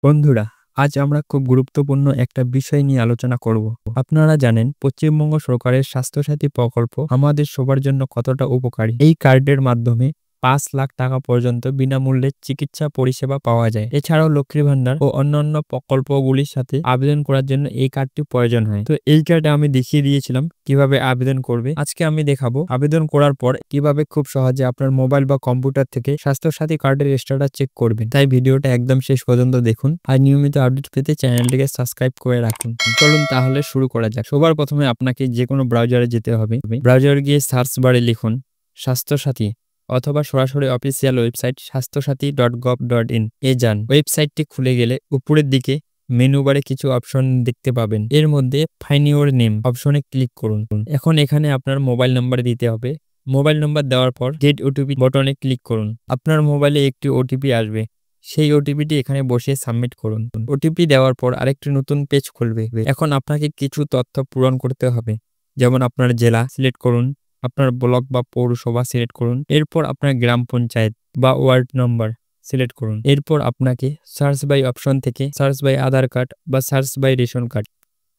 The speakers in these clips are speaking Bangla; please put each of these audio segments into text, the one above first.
বন্ধুরা, আজ আমরা খুব গুরুত্বপূর্ণ একটা বিষয় নিয়ে আলোচনা করব। আপনারা জানেন পশ্চিমবঙ্গ সরকারের স্বাস্থ্যসাথী প্রকল্প আমাদের সবার জন্য কতটা উপকারী। এই কার্ডের মাধ্যমে ৫ লাখ টাকা পর্যন্ত বিনামূল্যে চিকিৎসা পরিষেবা পাওয়া যায়। এছাড়াও লক্ষ্মীর ভান্ডার ও অন্যান্য প্রকল্পগুলির সাথে আবেদন করার জন্য এই কার্ডটি প্রয়োজন হয়। তো এই কার্ডে আমি দেখিয়ে দিয়েছিলাম কিভাবে আবেদন করবে। আজকে আমি দেখাবো আবেদন করার পর কিভাবে খুব সহজে আপনার মোবাইল বা কম্পিউটার থেকে স্বাস্থ্যসাথী কার্ডের স্ট্যাটাস চেক করবেন। তাই ভিডিওটা একদম শেষ পর্যন্ত দেখুন আর নিয়মিত আপডেট পেতে চ্যানেলটিকে সাবস্ক্রাইব করে রাখুন। চলুন তাহলে শুরু করা যাক। সবার প্রথমে আপনাকে যে কোনো ব্রাউজারে যেতে হবে। ব্রাউজারে গিয়ে সার্চ বারে লিখুন স্বাস্থ্যসাথী অথবা সরাসরি অফিসিয়াল ওয়েবসাইট স্বাস্থ্যসাথী.gov.in এ যান। ওয়েবসাইটটি খুলে গেলে উপরের দিকে মেনু বারে কিছু অপশন দেখতে পাবেন। এর মধ্যে ফাইন্ড ইওর নেম অপশনে ক্লিক করুন। এখন এখানে আপনার মোবাইল নাম্বার দিতে হবে। মোবাইল নাম্বার দেওয়ার পর গেট ওটিপি বটনে ক্লিক করুন। আপনার মোবাইলে একটি ওটিপি আসবে, সেই ওটিপিটি এখানে বসিয়ে সাবমিট করুন। ওটিপি দেওয়ার পর আরেকটি নতুন পেজ খুলবে। এখন আপনাকে কিছু তথ্য পূরণ করতে হবে, যেমন আপনার জেলা সিলেক্ট করুন, আপনার ব্লক বা পৌরসভা সিলেক্ট করুন, এরপর আপনার গ্রাম পঞ্চায়েত বা ওয়ার্ড নম্বর সিলেক্ট করুন। এরপর আপনাকে সার্চ বাই অপশন থেকে সার্চ বাই আধার কার্ড বা সার্চ বাই রেশন কার্ড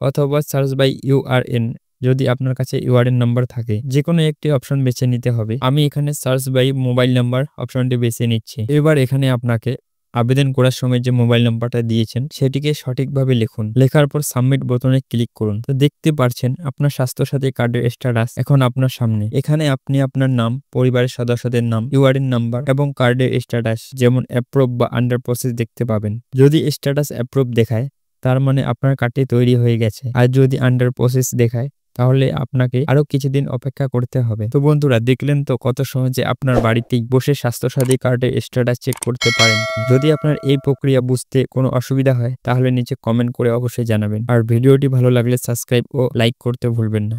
অথবা সার্চ বাই ইউআরএন যদি আপনার কাছে ইউআরএন নাম্বার থাকে, যে কোনো একটি অপশন বেছে নিতে হবে। আমি এখানে সার্চ বাই মোবাইল নাম্বার অপশনটি বেছে নিচ্ছি। এবার এখানে আপনাকে আবেদন করার সময় যে মোবাইল নাম্বারটা দিয়েছেন সেটিকে সঠিকভাবে লিখুন। লেখার পর সাবমিট বোতামে ক্লিক করুন। তো দেখতে পাচ্ছেন আপনার স্বাস্থ্যসাথী কার্ডের স্ট্যাটাস এখন আপনার সামনে। এখানে আপনি আপনার নাম, পরিবারের সদস্যদের নাম, ইউআরএন নাম্বার এবং কার্ডের স্ট্যাটাস যেমন অ্যাপ্রুভ বা আন্ডার প্রসেস দেখতে পাবেন। যদি স্ট্যাটাস অ্যাপ্রুভ দেখায় তার মানে আপনার কার্ডটি তৈরি হয়ে গেছে, আর যদি আন্ডার প্রসেস দেখায় তাহলে আপনাকে আরো কিছুদিন অপেক্ষা করতে হবে। তো বন্ধুরা, দেখলেন তো কত সহজে আপনার বাড়িতেই বসে স্বাস্থ্যসাথী কার্ডের স্ট্যাটাস চেক করতে পারেন। যদি আপনার এই প্রক্রিয়া বুঝতে কোনো অসুবিধা হয় তাহলে নিচে কমেন্ট করে অবশ্যই জানাবেন। আর ভিডিওটি ভালো লাগলে সাবস্ক্রাইব ও লাইক করতে ভুলবেন না।